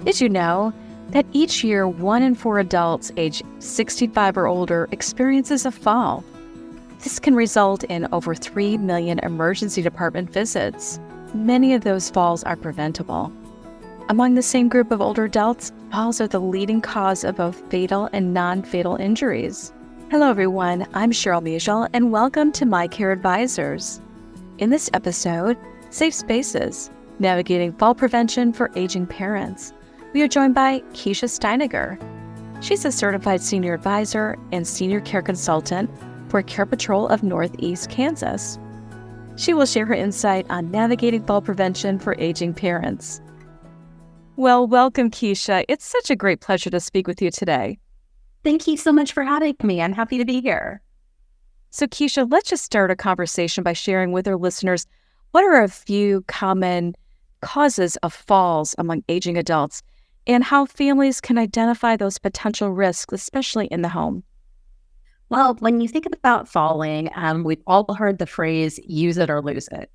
Did you know that each year 1 in 4 adults age 65 or older experiences a fall? This can result in over 3 million emergency department visits. Many of those falls are preventable. Among the same group of older adults, falls are the leading cause of both fatal and non-fatal injuries. Hello everyone, I'm Cheryl Michel and welcome to My Care Advisors. In this episode, Safe Spaces, Navigating Fall Prevention for Aging Parents, we are joined by Kisha Steineger. She's a certified senior advisor and senior care consultant for CarePatrol of Northeast Kansas. She will share her insight on navigating fall prevention for aging parents. Well, welcome, Kisha. It's such a great pleasure to speak with you today. Thank you so much for having me. I'm happy to be here. So, Kisha, let's just start a conversation by sharing with our listeners what are a few common causes of falls among aging adults and how families can identify those potential risks, especially in the home. Well, when you think about falling, we've all heard the phrase, use it or lose it.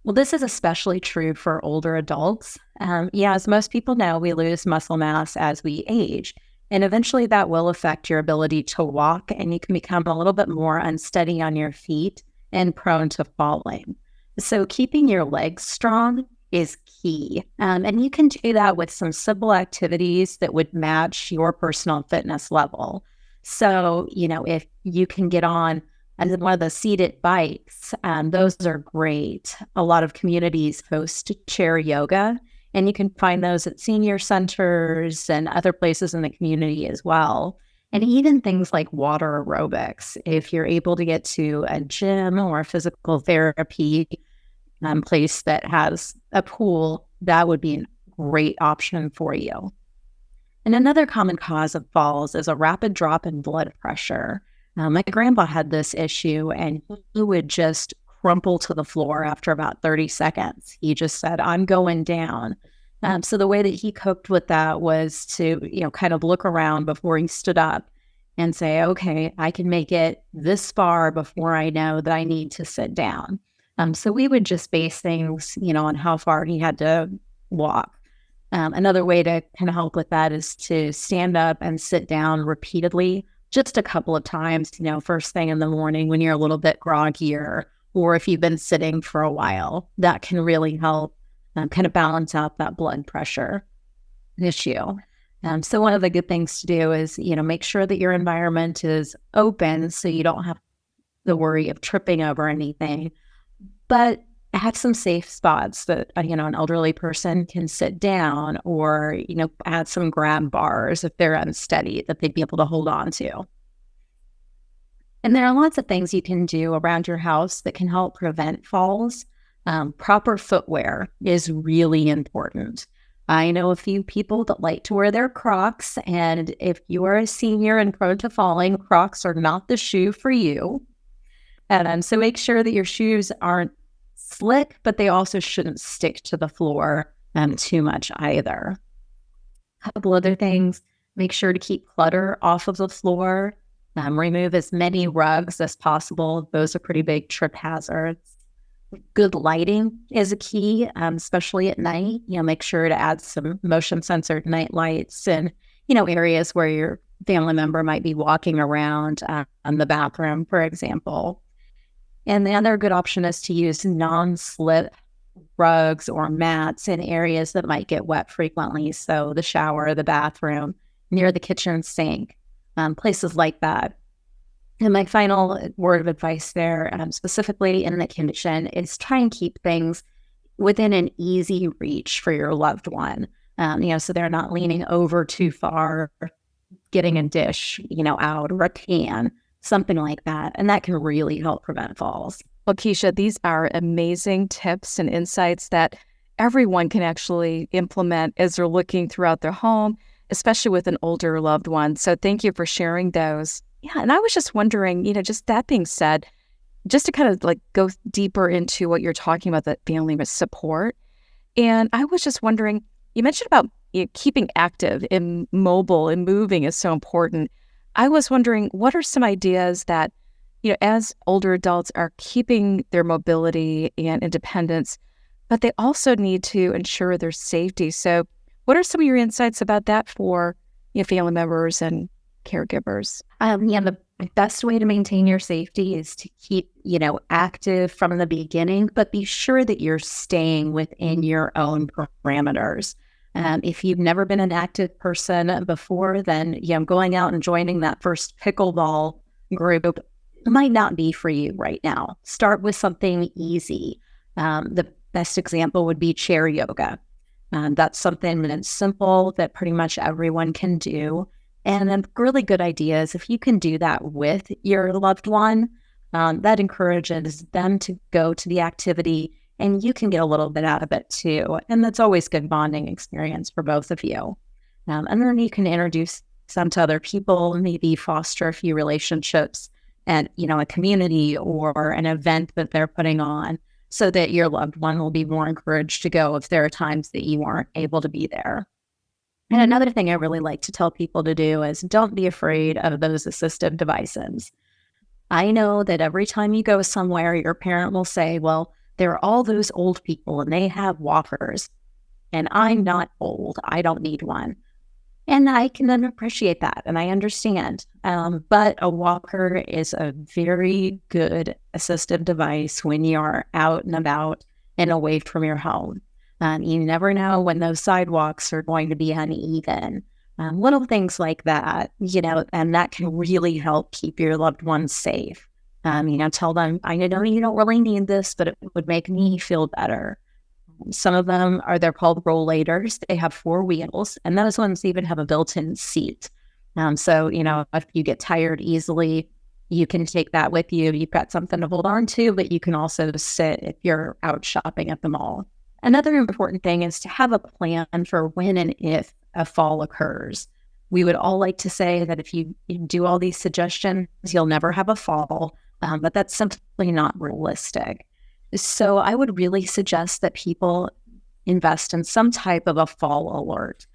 Well, this is especially true for older adults. As most people know, we lose muscle mass as we age, and eventually that will affect your ability to walk, and you can become a little bit more unsteady on your feet and prone to falling. So keeping your legs strong is key. And you can do that with some simple activities that would match your personal fitness level. So, if you can get on one of the seated bikes, those are great. A lot of communities host chair yoga, and you can find those at senior centers and other places in the community as well. And even things like water aerobics. If you're able to get to a gym or a physical therapy place that has a pool, that would be a great option for you. And another common cause of falls is a rapid drop in blood pressure. My grandpa had this issue and he would just crumple to the floor after about 30 seconds. He just said, I'm going down. So the way that he coped with that was to, kind of look around before he stood up and say, okay, I can make it this far before I know that I need to sit down. So we would just base things, on how far he had to walk. Another way to kind of help with that is to stand up and sit down repeatedly, just a couple of times, first thing in the morning when you're a little bit groggier, or if you've been sitting for a while. That can really help kind of balance out that blood pressure issue. So one of the good things to do is, make sure that your environment is open so you don't have the worry of tripping over anything. But have some safe spots that, an elderly person can sit down or, add some grab bars if they're unsteady that they'd be able to hold on to. And there are lots of things you can do around your house that can help prevent falls. Proper footwear is really important. I know a few people that like to wear their Crocs, and if you are a senior and prone to falling, Crocs are not the shoe for you. And so make sure that your shoes aren't slick, but they also shouldn't stick to the floor too much either. A couple other things, make sure to keep clutter off of the floor. Remove as many rugs as possible. Those are pretty big trip hazards. Good lighting is a key, especially at night. Make sure to add some motion censored night lights in, areas where your family member might be walking around in the bathroom, for example. And the other good option is to use non-slip rugs or mats in areas that might get wet frequently. So the shower, the bathroom, near the kitchen sink, places like that. And my final word of advice there, specifically in the kitchen, is try and keep things within an easy reach for your loved one. So they're not leaning over too far, getting a dish, out or a can. Something like that. And that can really help prevent falls. Well, Kisha, these are amazing tips and insights that everyone can actually implement as they're looking throughout their home, especially with an older loved one. So thank you for sharing those. Yeah, and I was just wondering, just that being said, just to kind of go deeper into what you're talking about, that family support. And I was just wondering, you mentioned about keeping active and mobile and moving is so important. I was wondering, what are some ideas that, as older adults are keeping their mobility and independence, but they also need to ensure their safety. So What are some of your insights about that for your family members and caregivers? The best way to maintain your safety is to keep, active from the beginning, but be sure that you're staying within your own parameters. If you've never been an active person before, then, going out and joining that first pickleball group might not be for you right now. Start with something easy. The best example would be chair yoga. That's something that's simple that pretty much everyone can do. And a really good idea is if you can do that with your loved one, that encourages them to go to the activity and you can get a little bit out of it too. And that's always good bonding experience for both of you. And then you can introduce some to other people, maybe foster a few relationships at, a community or an event that they're putting on so that your loved one will be more encouraged to go if there are times that you aren't able to be there. And another thing I really like to tell people to do is don't be afraid of those assistive devices. I know that every time you go somewhere, your parent will say, well, there are all those old people and they have walkers. And I'm not old. I don't need one. And I can then appreciate that. And I understand. But a walker is a very good assistive device when you are out and about and away from your home. You never know when those sidewalks are going to be uneven. Little things like that, and that can really help keep your loved ones safe. Tell them, I know you don't really need this, but it would make me feel better. Some of them they're called rollators. They have 4 wheels, and those ones even have a built-in seat. So, if you get tired easily, you can take that with you. You've got something to hold on to, but you can also sit if you're out shopping at the mall. Another important thing is to have a plan for when and if a fall occurs. We would all like to say that if you do all these suggestions, you'll never have a fall, but that's simply not realistic. So I would really suggest that people invest in some type of a fall alert.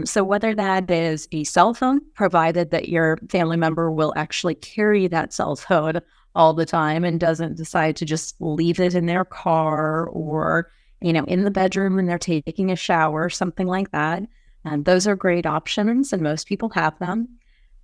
So whether that is a cell phone, provided that your family member will actually carry that cell phone all the time and doesn't decide to just leave it in their car or in the bedroom when they're taking a shower, something like that. Those are great options, and most people have them.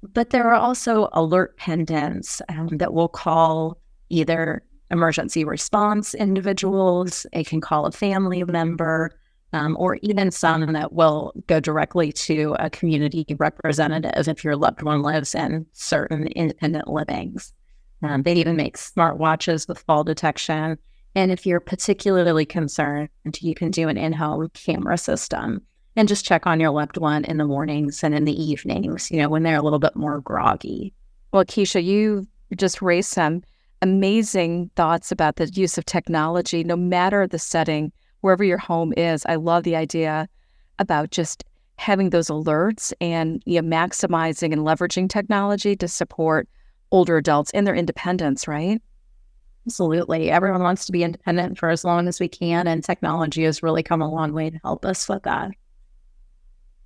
But there are also alert pendants that will call either emergency response individuals, it can call a family member, or even some that will go directly to a community representative if your loved one lives in certain independent livings. They even make smart watches with fall detection. And if you're particularly concerned, you can do an in-home camera system and just check on your loved one in the mornings and in the evenings, when they're a little bit more groggy. Well, Kisha, you just raised some amazing thoughts about the use of technology, no matter the setting, wherever your home is. I love the idea about just having those alerts and maximizing and leveraging technology to support older adults in their independence, right? Absolutely. Everyone wants to be independent for as long as we can, and technology has really come a long way to help us with that.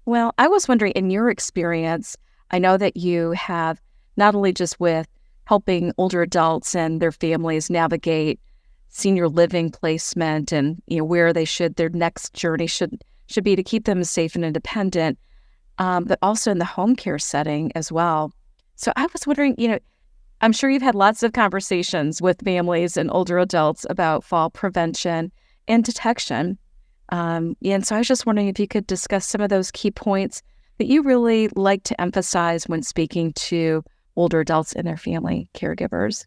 Well, I was wondering, in your experience, I know that you have not only just with helping older adults and their families navigate senior living placement and where their next journey should be to keep them safe and independent, but also in the home care setting as well. So I was wondering, I'm sure you've had lots of conversations with families and older adults about fall prevention and detection. And so I was just wondering if you could discuss some of those key points that you really like to emphasize when speaking to older adults and their family caregivers.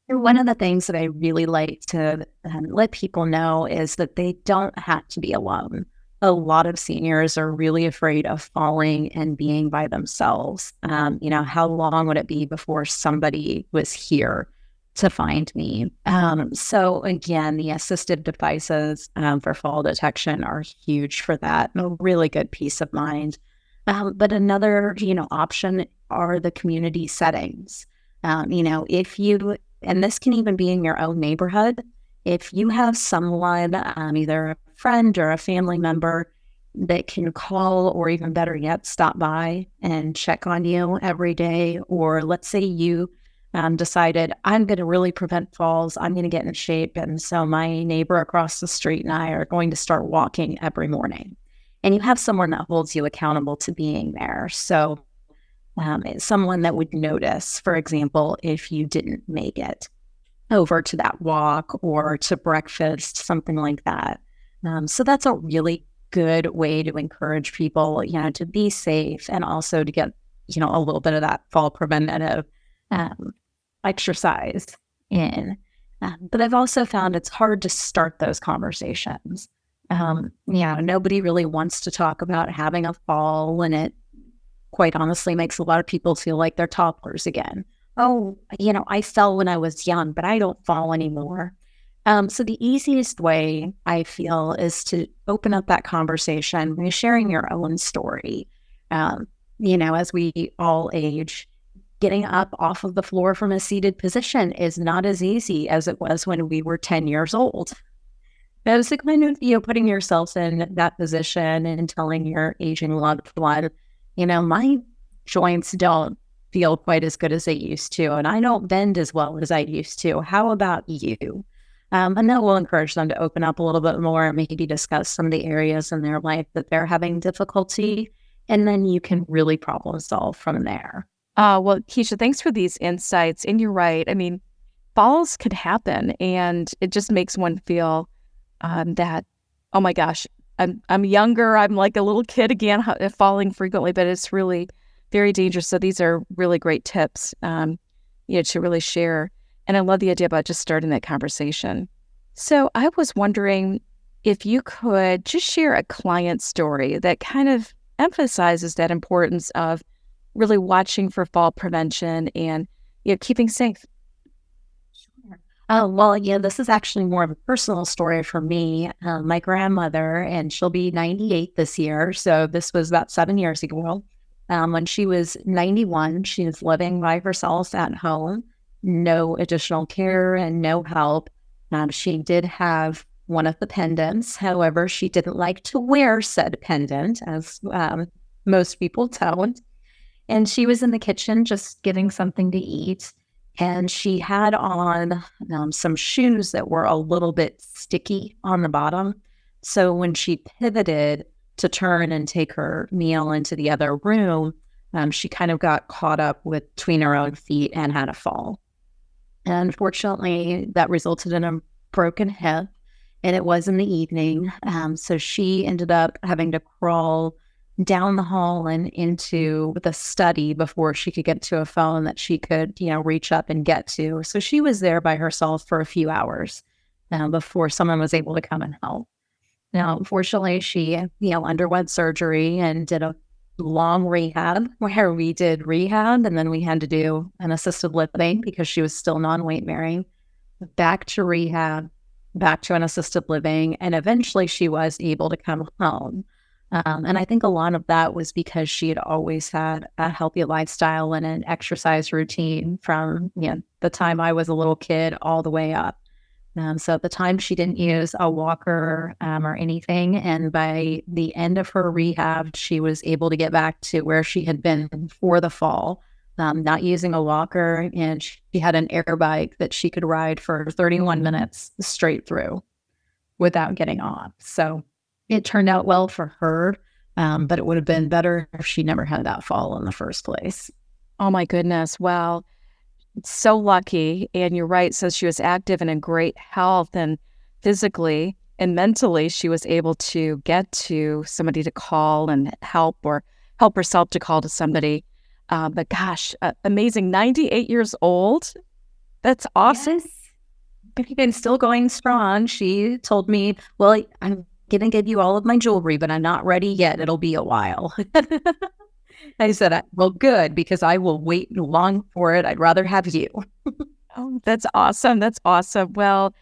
One of the things that I really like to let people know is that they don't have to be alone. A lot of seniors are really afraid of falling and being by themselves. How long would it be before somebody was here to find me? So again, the assistive devices for fall detection are huge for that. A really good peace of mind. But another, option are the community settings. If you, and this can even be in your own neighborhood, if you have someone, either a friend or a family member that can call, or even better yet, stop by and check on you every day, or let's say you decided, I'm going to really prevent falls, I'm going to get in shape, and so my neighbor across the street and I are going to start walking every morning. and you have someone that holds you accountable to being there. So it's someone that would notice, for example, if you didn't make it over to that walk or to breakfast, something like that. So that's a really good way to encourage people, to be safe and also to get, a little bit of that fall preventative exercise in. But I've also found it's hard to start those conversations. Nobody really wants to talk about having a fall, and it quite honestly makes a lot of people feel like they're toddlers again. Oh, I fell when I was young, but I don't fall anymore. So the easiest way I feel is to open up that conversation by sharing your own story. As we all age, getting up off of the floor from a seated position is not as easy as it was when we were 10 years old. That's the kind of, putting yourself in that position and telling your aging loved one, my joints don't feel quite as good as they used to, and I don't bend as well as I used to. How about you? And that will encourage them to open up a little bit more and maybe discuss some of the areas in their life that they're having difficulty. And then you can really problem solve from there. Well, Kisha, thanks for these insights. And you're right. I mean, falls could happen, and it just makes one feel that, oh my gosh, I'm younger. I'm like a little kid again, falling frequently, but it's really very dangerous. So these are really great tips, to really share. And I love the idea about just starting that conversation. So I was wondering if you could just share a client story that kind of emphasizes that importance of really watching for fall prevention and keeping safe. This is actually more of a personal story for me. My grandmother, and she'll be 98 this year, so this was about 7 years ago. When she was 91, she was living by herself at home, no additional care and no help. She did have one of the pendants. However, she didn't like to wear said pendant, as most people don't. And she was in the kitchen just getting something to eat. And she had on some shoes that were a little bit sticky on the bottom. So when she pivoted to turn and take her meal into the other room, she kind of got caught up between her own feet and had a fall. And unfortunately, that resulted in a broken hip, and it was in the evening. So she ended up having to crawl down the hall and into the study before she could get to a phone that she could, reach up and get to. So she was there by herself for a few hours before someone was able to come and help. Now, unfortunately, she, underwent surgery and did a long rehab where we did rehab, and then we had to do an assisted living because she was still non-weight bearing. Back to rehab, back to an assisted living, and eventually she was able to come home. And I think a lot of that was because she had always had a healthy lifestyle and an exercise routine from the time I was a little kid all the way up. So at the time, she didn't use a walker or anything. And by the end of her rehab, she was able to get back to where she had been before the fall, not using a walker. And she had an air bike that she could ride for 31 minutes straight through without getting off. So it turned out well for her, but it would have been better if she never had that fall in the first place. Oh my goodness. Well, so lucky. And you're right. So she was active and in great health, and physically and mentally, she was able to get to somebody to call and help, or help herself to call to somebody. But gosh, amazing. 98 years old. That's awesome. Yes. And still going strong. She told me, well, I'm going to give you all of my jewelry, but I'm not ready yet. It'll be a while. I said, well, good, because I will wait long for it. I'd rather have you. Oh, that's awesome. That's awesome. Well,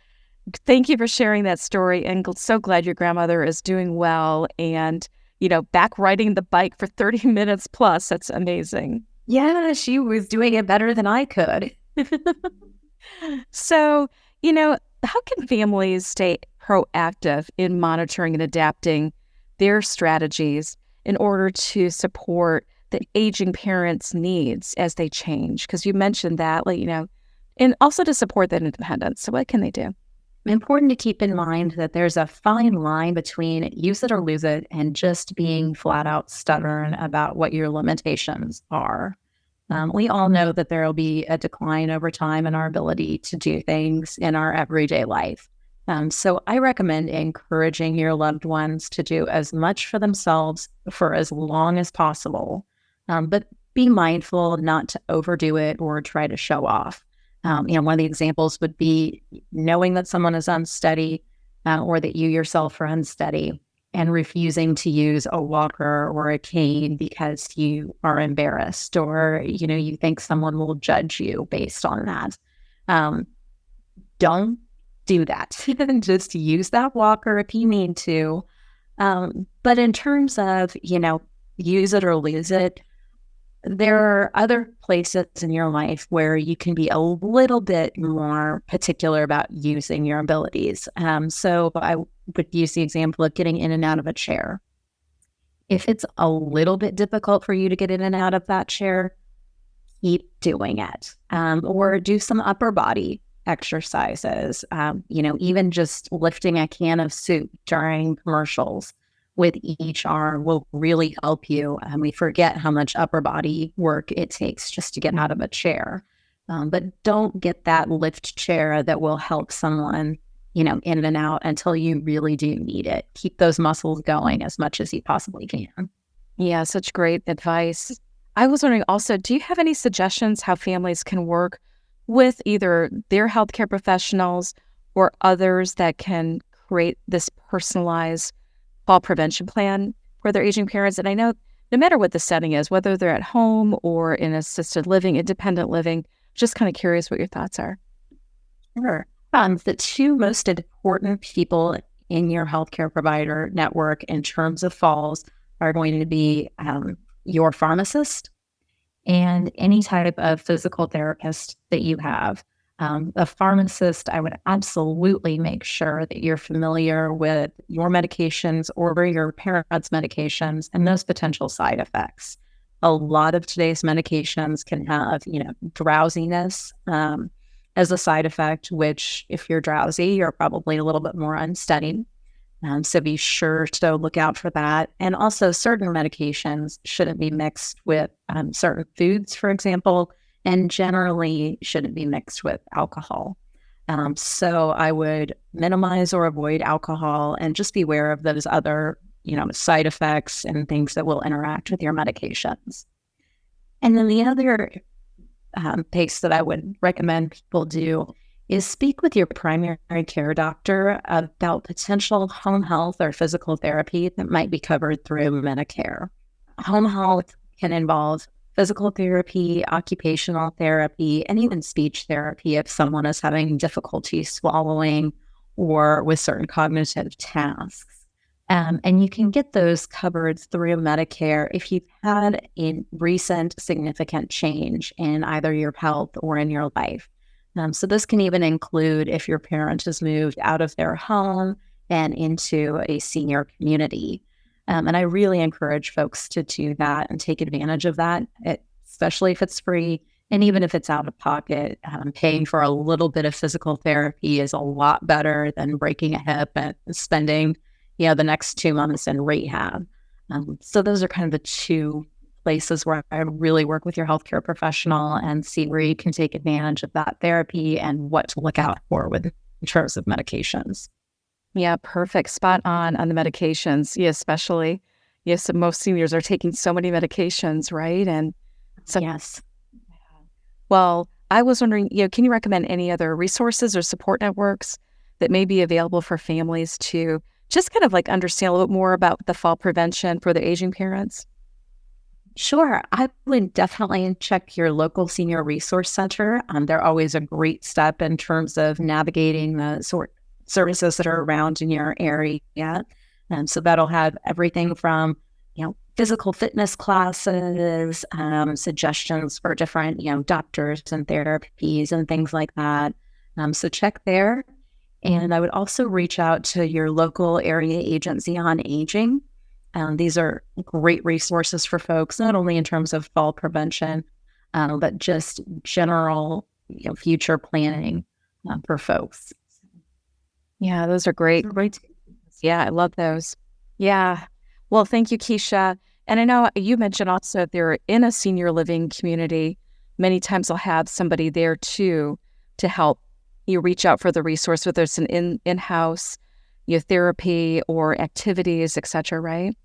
thank you for sharing that story. And so glad your grandmother is doing well and, back riding the bike for 30 minutes plus. That's amazing. Yeah, she was doing it better than I could. So, how can families stay proactive in monitoring and adapting their strategies in order to support the aging parents' needs as they change? Because you mentioned that, and also to support that independence. So what can they do? important to keep in mind that there's a fine line between use it or lose it and just being flat out stubborn about what your limitations are. We all know that there will be a decline over time in our ability to do things in our everyday life. So I recommend encouraging your loved ones to do as much for themselves for as long as possible, but be mindful not to overdo it or try to show off. One of the examples would be knowing that someone is unsteady or that you yourself are unsteady and refusing to use a walker or a cane because you are embarrassed or, you think someone will judge you based on that. Don't do that. Just use that walker if you need to. But in terms of, use it or lose it, there are other places in your life where you can be a little bit more particular about using your abilities. So I would use the example of getting in and out of a chair. If it's a little bit difficult for you to get in and out of that chair, keep doing it. Or do some upper body exercises. Even just lifting a can of soup during commercials with each arm will really help you. We forget how much upper body work it takes just to get out of a chair. But don't get that lift chair that will help someone, in and out until you really do need it. Keep those muscles going as much as you possibly can. Yeah, such great advice. I was wondering also, do you have any suggestions how families can work with either their healthcare professionals or others that can create this personalized fall prevention plan for their aging parents? And I know no matter what the setting is, whether they're at home or in assisted living, independent living, just kind of curious what your thoughts are. Sure. The two most important people in your healthcare provider network in terms of falls are going to be your pharmacist and any type of physical therapist that you have. A pharmacist, I would absolutely make sure that you're familiar with your medications or your parents' medications and those potential side effects. A lot of today's medications can have, drowsiness as a side effect, which if you're drowsy, you're probably a little bit more unsteady. So be sure to look out for that. And also certain medications shouldn't be mixed with certain foods, for example, and generally shouldn't be mixed with alcohol. So I would minimize or avoid alcohol and just be aware of those other, side effects and things that will interact with your medications. And then the other piece that I would recommend people do is speak with your primary care doctor about potential home health or physical therapy that might be covered through Medicare. Home health can involve physical therapy, occupational therapy, and even speech therapy if someone is having difficulty swallowing or with certain cognitive tasks. And you can get those covered through Medicare if you've had a recent significant change in either your health or in your life. So this can even include if your parent has moved out of their home and into a senior community. And I really encourage folks to do that and take advantage of that, especially if it's free. And even if it's out of pocket, paying for a little bit of physical therapy is a lot better than breaking a hip and spending, the next 2 months in rehab. So those are kind of the two places where I really work with your healthcare professional and see where you can take advantage of that therapy and what to look out for in terms of medications. Yeah, perfect. Spot on the medications. Yeah, especially, yes, most seniors are taking so many medications, right? And so, Yes. well, I was wondering, can you recommend any other resources or support networks that may be available for families to just kind of like understand a little bit more about the fall prevention for their aging parents? Sure. I would definitely check your local senior resource center. They're always a great step in terms of navigating the services that are around in your area. So that'll have everything from, physical fitness classes, suggestions for different, doctors and therapies and things like that. So check there. And I would also reach out to your local area agency on aging. These are great resources for folks, not only in terms of fall prevention, but just general, future planning for folks. Yeah, those are great. Right. Yeah, I love those. Yeah. Well, thank you, Kisha. And I know you mentioned also if they're in a senior living community, many times they'll have somebody there too to help you reach out for the resource, whether it's an in-house therapy or activities, et cetera, right?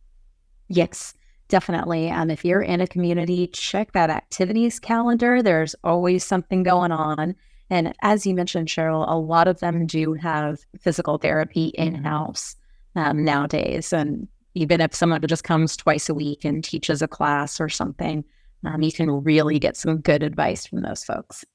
Yes, definitely. If you're in a community, check that activities calendar. There's always something going on. And as you mentioned, Cheryl, a lot of them do have physical therapy in-house nowadays. And even if someone just comes twice a week and teaches a class or something, you can really get some good advice from those folks.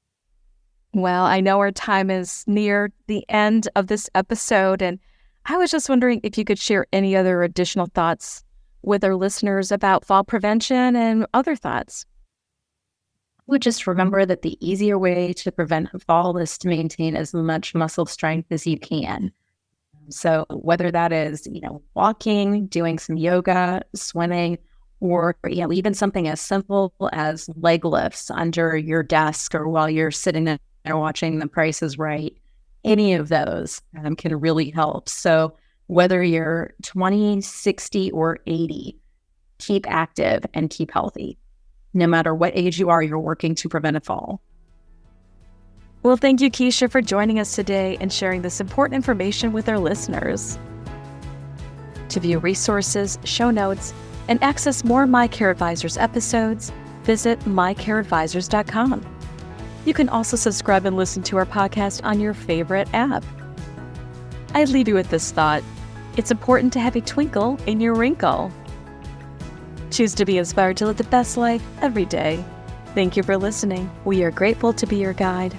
Well, I know our time is near the end of this episode, and I was just wondering if you could share any other additional thoughts with our listeners about fall prevention and other thoughts. Would just remember that the easier way to prevent a fall is to maintain as much muscle strength as you can. So whether that is, walking, doing some yoga, swimming, or, even something as simple as leg lifts under your desk or while you're sitting there watching The Price is Right, any of those can really help. So whether you're 20, 60, or 80, keep active and keep healthy. No matter what age you are, you're working to prevent a fall. Well, thank you, Kisha, for joining us today and sharing this important information with our listeners. To view resources, show notes, and access more My Care Advisors episodes, visit mycareadvisors.com. You can also subscribe and listen to our podcast on your favorite app. I'd leave you with this thought. It's important to have a twinkle in your wrinkle. Choose to be inspired to live the best life every day. Thank you for listening. We are grateful to be your guide.